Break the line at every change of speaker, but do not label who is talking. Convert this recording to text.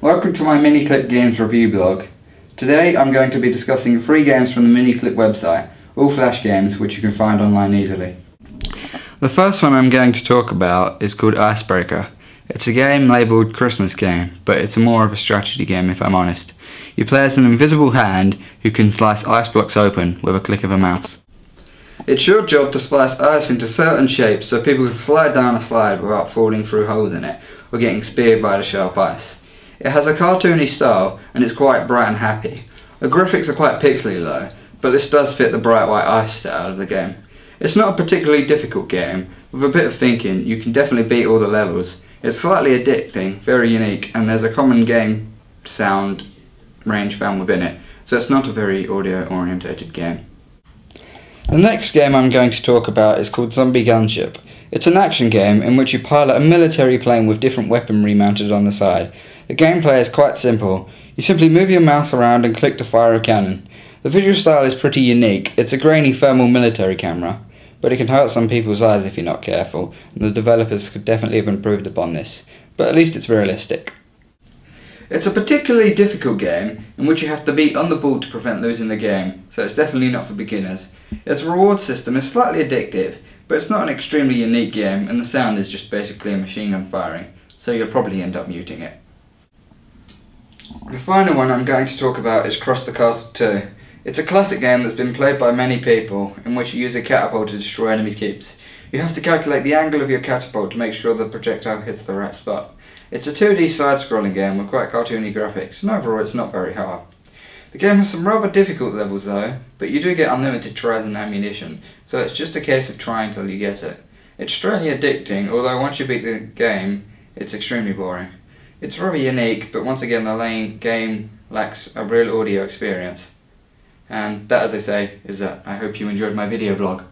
Welcome to my Miniclip Games review blog. Today I'm going to be discussing 3 games from the Miniclip website, all Flash games which you can find online easily. The first one I'm going to talk about is called Icebreaker. It's a game labelled Christmas game, but it's more of a strategy game if I'm honest. You play as an invisible hand who can slice ice blocks open with a click of a mouse. It's your job to slice ice into certain shapes so people can slide down a slide without falling through holes in it or getting speared by the sharp ice. It has a cartoony style and it's quite bright and happy. The graphics are quite pixely though, but this does fit the bright white ice style of the game. It's not a particularly difficult game. With a bit of thinking you can definitely beat all the levels. It's slightly addicting, very unique, and there's a common game sound range found within it, so it's not a very audio orientated game. The next game I'm going to talk about is called Zombie Gunship. It's an action game in which you pilot a military plane with different weaponry mounted on the side. The gameplay is quite simple. You simply move your mouse around and click to fire a cannon. The visual style is pretty unique. It's a grainy thermal military camera, but it can hurt some people's eyes if you're not careful, and the developers could definitely have improved upon this, but at least it's realistic. It's a particularly difficult game in which you have to be on the ball to prevent losing the game, so it's definitely not for beginners. Its reward system is slightly addictive, but it's not an extremely unique game and the sound is just basically a machine gun firing, so you'll probably end up muting it. The final one I'm going to talk about is Cross the Castle 2. It's a classic game that's been played by many people, in which you use a catapult to destroy enemies' keeps. You have to calculate the angle of your catapult to make sure the projectile hits the right spot. It's a 2D side-scrolling game with quite cartoony graphics, and overall it's not very hard. The game has some rather difficult levels though, but you do get unlimited tries and ammunition, so it's just a case of trying till you get it. It's strangely addicting, although once you beat the game, it's extremely boring. It's rather unique, but once again the game lacks a real audio experience. And that, as I say, is that I hope you enjoyed my video blog.